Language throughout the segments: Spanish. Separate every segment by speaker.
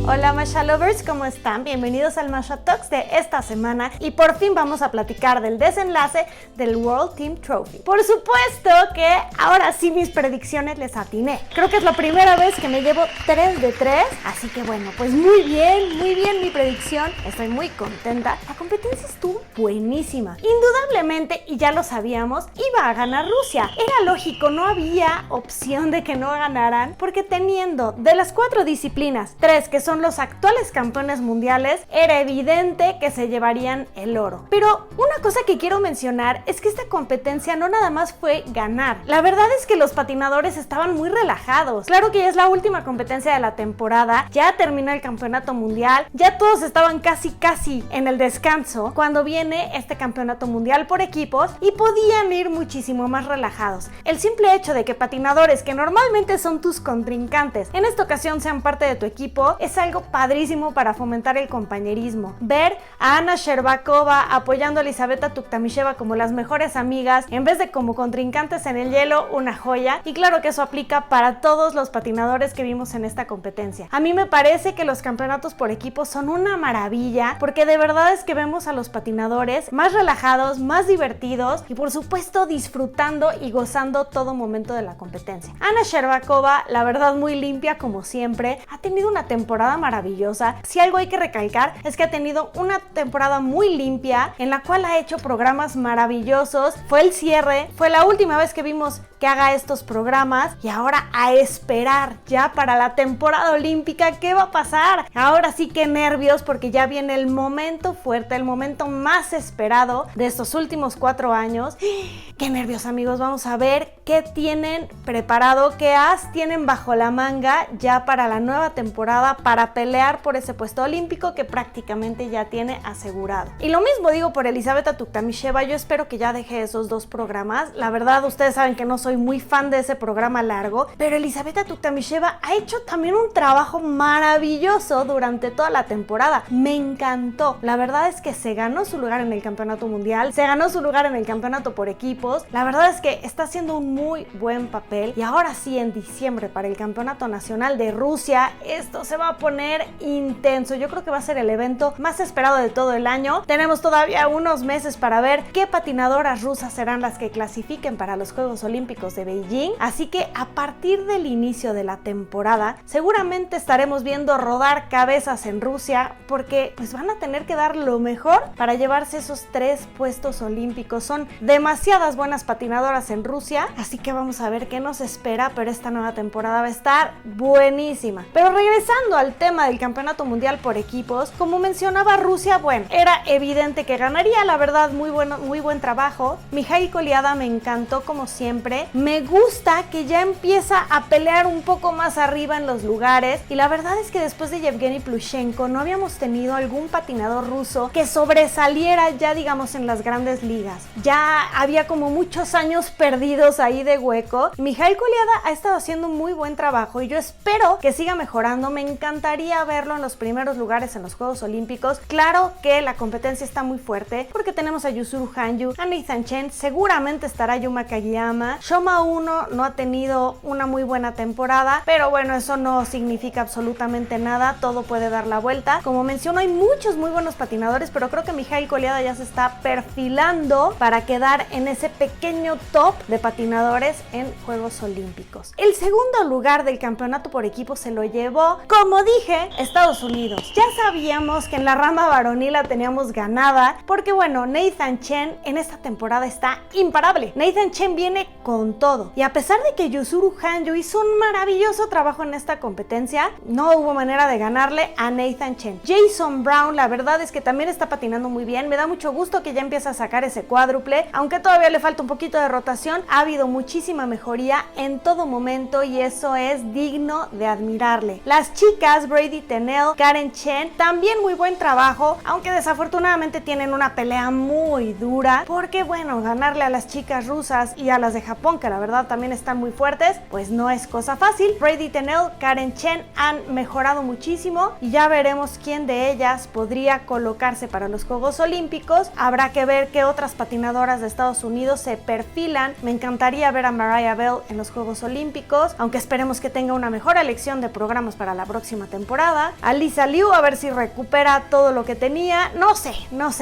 Speaker 1: Hola Masha Lovers, ¿cómo están? Bienvenidos al Masha Talks de esta semana y por fin vamos a platicar del desenlace del World Team Trophy. Por supuesto que ahora sí mis predicciones les atiné. Creo que es la primera vez que me llevo 3 de 3, así que bueno, pues muy bien mi predicción. Estoy muy contenta. La competencia estuvo buenísima. Indudablemente, y ya lo sabíamos, iba a ganar Rusia. Era lógico, no había opción de que no ganaran, porque teniendo de las 4 disciplinas, 3 que son los actuales campeones mundiales, era evidente que se llevarían el oro. Pero una cosa que quiero mencionar es que esta competencia no nada más fue ganar. La verdad es que los patinadores estaban muy relajados. Claro que ya es la última competencia de la temporada, ya terminó el campeonato mundial, ya todos estaban casi en el descanso cuando viene este campeonato mundial por equipos y podían ir muchísimo más relajados. El simple hecho de que patinadores que normalmente son tus contrincantes en esta ocasión sean parte de tu equipo es algo padrísimo para fomentar el compañerismo. Ver a Anna Shcherbakova apoyando a Elizaveta Tuktamisheva como las mejores amigas en vez de como contrincantes en el hielo, una joya. Y claro que eso aplica para todos los patinadores que vimos en esta competencia. A mí me parece que los campeonatos por equipos son una maravilla porque de verdad es que vemos a los patinadores más relajados, más divertidos y por supuesto disfrutando y gozando todo momento de la competencia. Anna Shcherbakova, la verdad muy limpia como siempre, ha tenido una temporada maravillosa. Si algo hay que recalcar es que ha tenido una temporada muy limpia en la cual ha hecho programas maravillosos. Fue el cierre, fue la última vez que vimos que haga estos programas y ahora a esperar ya para la temporada olímpica qué va a pasar. Ahora sí que nervios porque ya viene el momento fuerte, el momento más esperado de estos últimos 4 años. Qué nervios, amigos, vamos a ver qué tienen preparado, qué as tienen bajo la manga ya para la nueva temporada para pelear por ese puesto olímpico que prácticamente ya tiene asegurado. Y lo mismo digo por Elizaveta Tuktamisheva, yo espero que ya deje esos 2 programas. La verdad, ustedes saben que no soy muy fan de ese programa largo, pero Elizaveta Tuktamisheva ha hecho también un trabajo maravilloso durante toda la temporada. Me encantó. La verdad es que se ganó su lugar en el campeonato mundial, se ganó su lugar en el campeonato por equipos. La verdad es que está haciendo un muy buen papel y ahora sí en diciembre para el campeonato nacional de Rusia esto se va a poner intenso. Yo creo que va a ser el evento más esperado de todo el año. Tenemos todavía unos meses para ver qué patinadoras rusas serán las que clasifiquen para los Juegos Olímpicos de Beijing, así que a partir del inicio de la temporada seguramente estaremos viendo rodar cabezas en Rusia porque pues van a tener que dar lo mejor para llevarse esos 3 puestos olímpicos. Son demasiadas buenas patinadoras en Rusia, así que vamos a ver qué nos espera, pero esta nueva temporada va a estar buenísima. Pero regresando al tema del campeonato mundial por equipos, como mencionaba Rusia, bueno, era evidente que ganaría, la verdad, muy buen trabajo. Mikhail Kolyada me encantó como siempre. Me gusta que ya empieza a pelear un poco más arriba en los lugares y la verdad es que después de Yevgeny Plushenko no habíamos tenido algún patinador ruso que sobresaliera ya digamos en las grandes ligas. Ya había como muchos años perdidos ahí de hueco. Mikhail Kolyada ha estado haciendo un muy buen trabajo y yo espero que siga mejorando. Me encantaría verlo en los primeros lugares en los Juegos Olímpicos. Claro que la competencia está muy fuerte porque tenemos a Yuzuru Hanyu, a Nathan Chen, seguramente estará Yuma Kagiyama. Shoma Uno no ha tenido una muy buena temporada, pero bueno, eso no significa absolutamente nada, todo puede dar la vuelta. Como menciono, hay muchos muy buenos patinadores, pero creo que Mikhail Kolyada ya se está perfilando para quedar en ese pequeño top de patinadores en Juegos Olímpicos. El segundo lugar del campeonato por equipo se lo llevó, como dije, Estados Unidos. Ya sabíamos que en la rama varonil la teníamos ganada, porque bueno, Nathan Chen en esta temporada está imparable. Nathan Chen viene con todo. Y a pesar de que Yuzuru Hanyu hizo un maravilloso trabajo en esta competencia, no hubo manera de ganarle a Nathan Chen. Jason Brown, la verdad es que también está patinando muy bien. Me da mucho gusto que ya empiece a sacar ese cuádruple, aunque todavía le falta un poquito de rotación. Ha habido muchísima mejoría en todo momento y eso es digno de admirarle. Las chicas, Brady Tennell, Karen Chen, también muy buen trabajo, aunque desafortunadamente tienen una pelea muy dura, porque bueno, ganarle a las chicas rusas y a las de Japón, que la verdad también están muy fuertes, pues no es cosa fácil. Brady Tennell, Karen Chen han mejorado muchísimo y ya veremos quién de ellas podría colocarse para los Juegos Olímpicos. Habrá que ver qué otras patinadoras de Estados Unidos se perfilan. Me encantaría ver a Mariah Bell en los Juegos Olímpicos, aunque esperemos que tenga una mejor elección de programas para la próxima temporada. Alysa Liu, a ver si recupera todo lo que tenía. No sé,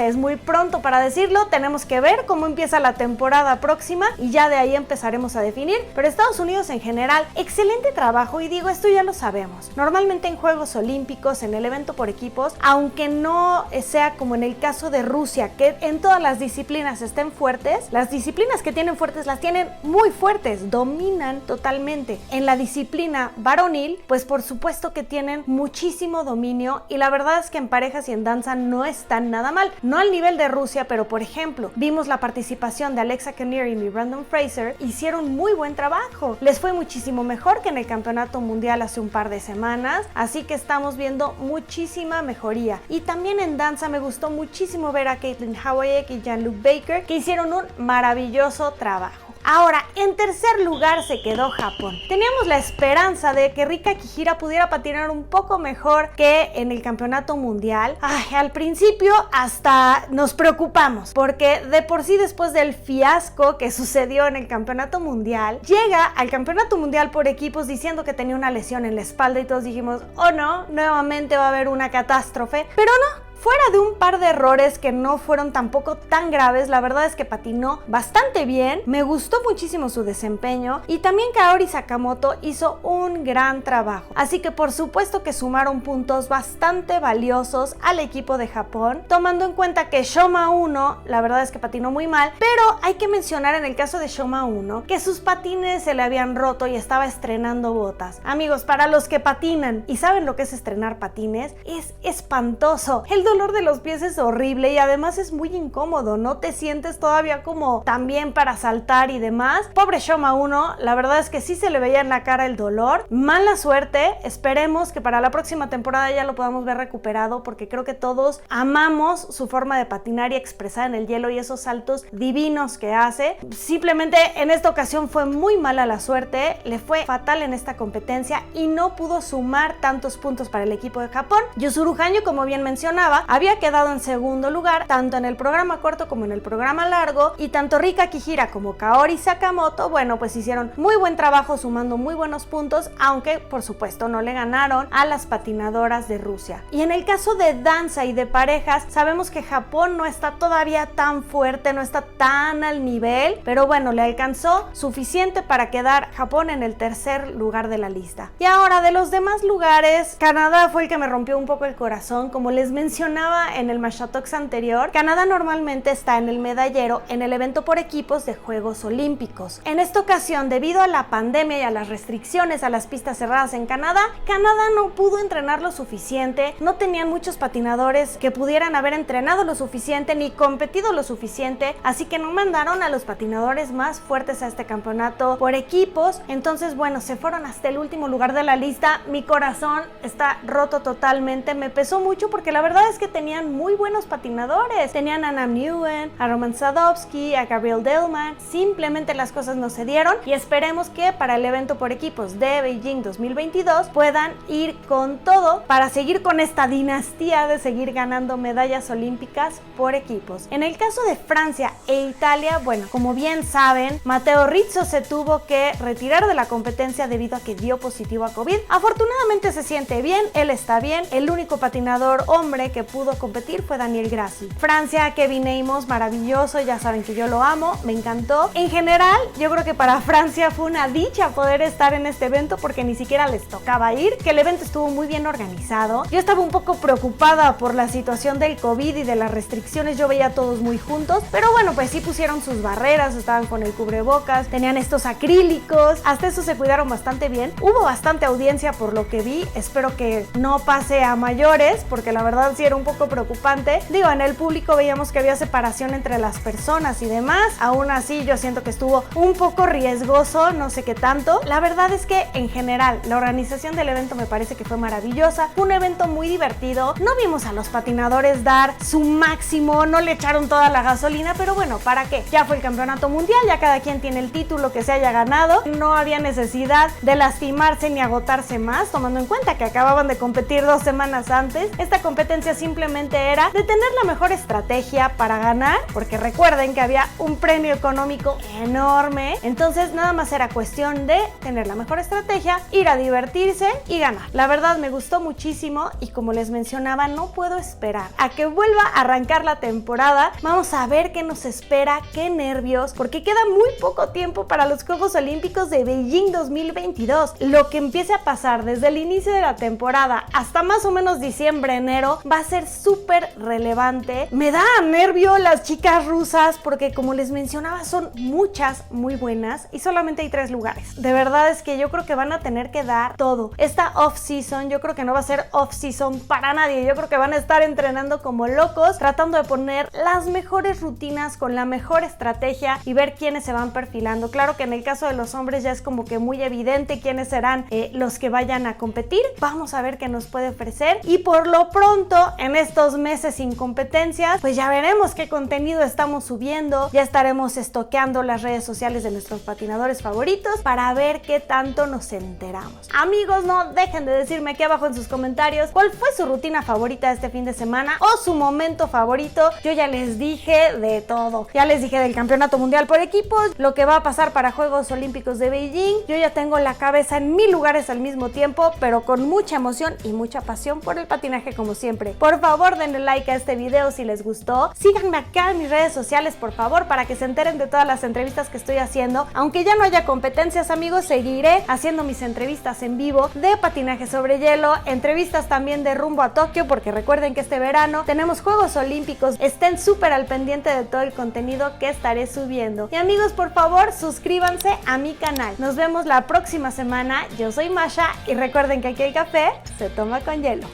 Speaker 1: es muy pronto para decirlo. Tenemos que ver cómo empieza la temporada próxima y ya de ahí empezaremos a definir. Pero Estados Unidos en general, excelente trabajo, y digo, esto ya lo sabemos. Normalmente en Juegos Olímpicos, en el evento por equipos, aunque no sea como en el caso de Rusia, que en todas las disciplinas estén fuertes, las disciplinas que tienen fuertes las tienen muy fuertes, dominan totalmente. En la disciplina varonil, pues por supuesto que tienen muchísimo dominio, y la verdad es que en parejas y en danza no están nada mal. No al nivel de Rusia, pero por ejemplo, vimos la participación de Alexa Knierim y Brandon Fraser, hicieron muy buen trabajo. Les fue muchísimo mejor que en el campeonato mundial hace un par de semanas, así que estamos viendo muchísima mejoría. Y también en danza me gustó muchísimo ver a Caitlin Hawayek y Jean-Luc Baker, que hicieron un maravilloso trabajo. Ahora, en tercer lugar se quedó Japón. Teníamos la esperanza de que Rika Kihira pudiera patinar un poco mejor que en el campeonato mundial. Al principio hasta nos preocupamos, porque de por sí, después del fiasco que sucedió en el campeonato mundial, llega al campeonato mundial por equipos diciendo que tenía una lesión en la espalda, y todos dijimos, oh no, nuevamente va a haber una catástrofe. Pero no. Fuera de un par de errores que no fueron tampoco tan graves, la verdad es que patinó bastante bien, me gustó muchísimo su desempeño, y también Kaori Sakamoto hizo un gran trabajo. Así que por supuesto que sumaron puntos bastante valiosos al equipo de Japón, tomando en cuenta que Shoma Uno, la verdad es que patinó muy mal, pero hay que mencionar en el caso de Shoma Uno que sus patines se le habían roto y estaba estrenando botas. Amigos, para los que patinan y saben lo que es estrenar patines, es espantoso. El dolor de los pies es horrible y además es muy incómodo, no te sientes todavía como tan bien para saltar y demás. Pobre Shoma Uno, la verdad es que sí se le veía en la cara el dolor. Mala suerte, esperemos que para la próxima temporada ya lo podamos ver recuperado, porque creo que todos amamos su forma de patinar y expresar en el hielo y esos saltos divinos que hace. Simplemente en esta ocasión fue muy mala la suerte, le fue fatal en esta competencia y no pudo sumar tantos puntos para el equipo de Japón. Yuzuru Hanyu, como bien mencionaba, había quedado en segundo lugar tanto en el programa corto como en el programa largo, y tanto Rika Kihira como Kaori Sakamoto, bueno, pues hicieron muy buen trabajo sumando muy buenos puntos, aunque por supuesto no le ganaron a las patinadoras de Rusia. Y en el caso de danza y de parejas, sabemos que Japón no está todavía tan fuerte, no está tan al nivel, pero bueno, le alcanzó suficiente para quedar Japón en el tercer lugar de la lista. Y ahora, de los demás lugares, Canadá fue el que me rompió un poco el corazón. Como les mencionaba en el Masha Talks anterior, Canadá normalmente está en el medallero en el evento por equipos de Juegos Olímpicos. En esta ocasión, debido a la pandemia y a las restricciones a las pistas cerradas en Canadá, Canadá no pudo entrenar lo suficiente, no tenían muchos patinadores que pudieran haber entrenado lo suficiente ni competido lo suficiente, así que no mandaron a los patinadores más fuertes a este campeonato por equipos. Entonces, bueno, se fueron hasta el último lugar de la lista. Mi corazón está roto totalmente, me pesó mucho porque la verdad es que tenían muy buenos patinadores. Tenían a Nam Nguyen, a Roman Sadowski, a Gabriel Delman. Simplemente las cosas no se dieron, y esperemos que para el evento por equipos de Beijing 2022 puedan ir con todo para seguir con esta dinastía de seguir ganando medallas olímpicas por equipos. En el caso de Francia e Italia, bueno, como bien saben, Matteo Rizzo se tuvo que retirar de la competencia debido a que dio positivo a COVID. Afortunadamente se siente bien, él está bien. El único patinador hombre que pudo competir fue Daniel Grassi. Francia, Kevin Amos, maravilloso, ya saben que yo lo amo, me encantó. En general, yo creo que para Francia fue una dicha poder estar en este evento, porque ni siquiera les tocaba ir, que el evento estuvo muy bien organizado. Yo estaba un poco preocupada por la situación del COVID y de las restricciones, yo veía a todos muy juntos, pero bueno, pues sí pusieron sus barreras, estaban con el cubrebocas, tenían estos acrílicos, hasta eso se cuidaron bastante bien. Hubo bastante audiencia por lo que vi, espero que no pase a mayores, porque la verdad sí era un poco preocupante. Digo, en el público veíamos que había separación entre las personas y demás, aún así yo siento que estuvo un poco riesgoso, no sé qué tanto. La verdad es que en general la organización del evento me parece que fue maravillosa, fue un evento muy divertido, no vimos a los patinadores dar su máximo, no le echaron toda la gasolina, pero bueno, ¿para qué? Ya fue el campeonato mundial, ya cada quien tiene el título que se haya ganado, no había necesidad de lastimarse ni agotarse más, tomando en cuenta que acababan de competir 2 semanas antes. Esta competencia simplemente era de tener la mejor estrategia para ganar, porque recuerden que había un premio económico enorme, entonces nada más era cuestión de tener la mejor estrategia, ir a divertirse y ganar. La verdad me gustó muchísimo y como les mencionaba, no puedo esperar a que vuelva a arrancar la temporada. Vamos a ver qué nos espera, qué nervios, porque queda muy poco tiempo para los Juegos Olímpicos de Beijing 2022. Lo que empiece a pasar desde el inicio de la temporada hasta más o menos diciembre, enero, va a ser súper relevante. Me da nervio las chicas rusas porque como les mencionaba son muchas muy buenas y solamente hay 3 lugares. De verdad es que yo creo que van a tener que dar todo. Esta off-season yo creo que no va a ser off-season para nadie. Yo creo que van a estar entrenando como locos, tratando de poner las mejores rutinas con la mejor estrategia y ver quiénes se van perfilando. Claro que en el caso de los hombres ya es como que muy evidente quiénes serán los que vayan a competir. Vamos a ver qué nos puede ofrecer y por lo pronto en estos meses sin competencias pues ya veremos qué contenido estamos subiendo, ya estaremos estoqueando las redes sociales de nuestros patinadores favoritos para ver qué tanto nos enteramos. Amigos, no dejen de decirme aquí abajo en sus comentarios cuál fue su rutina favorita este fin de semana o su momento favorito. Yo ya les dije de todo, ya les dije del campeonato mundial por equipos, lo que va a pasar para Juegos Olímpicos de Beijing. Yo ya tengo la cabeza en 1000 lugares al mismo tiempo, pero con mucha emoción y mucha pasión por el patinaje como siempre. Por favor denle like a este video si les gustó, síganme acá en mis redes sociales por favor para que se enteren de todas las entrevistas que estoy haciendo. Aunque ya no haya competencias, amigos, seguiré haciendo mis entrevistas en vivo de patinaje sobre hielo, entrevistas también de rumbo a Tokio, porque recuerden que este verano tenemos Juegos Olímpicos. Estén súper al pendiente de todo el contenido que estaré subiendo. Y amigos, por favor, suscríbanse a mi canal. Nos vemos la próxima semana. Yo soy Masha y recuerden que aquí el café se toma con hielo.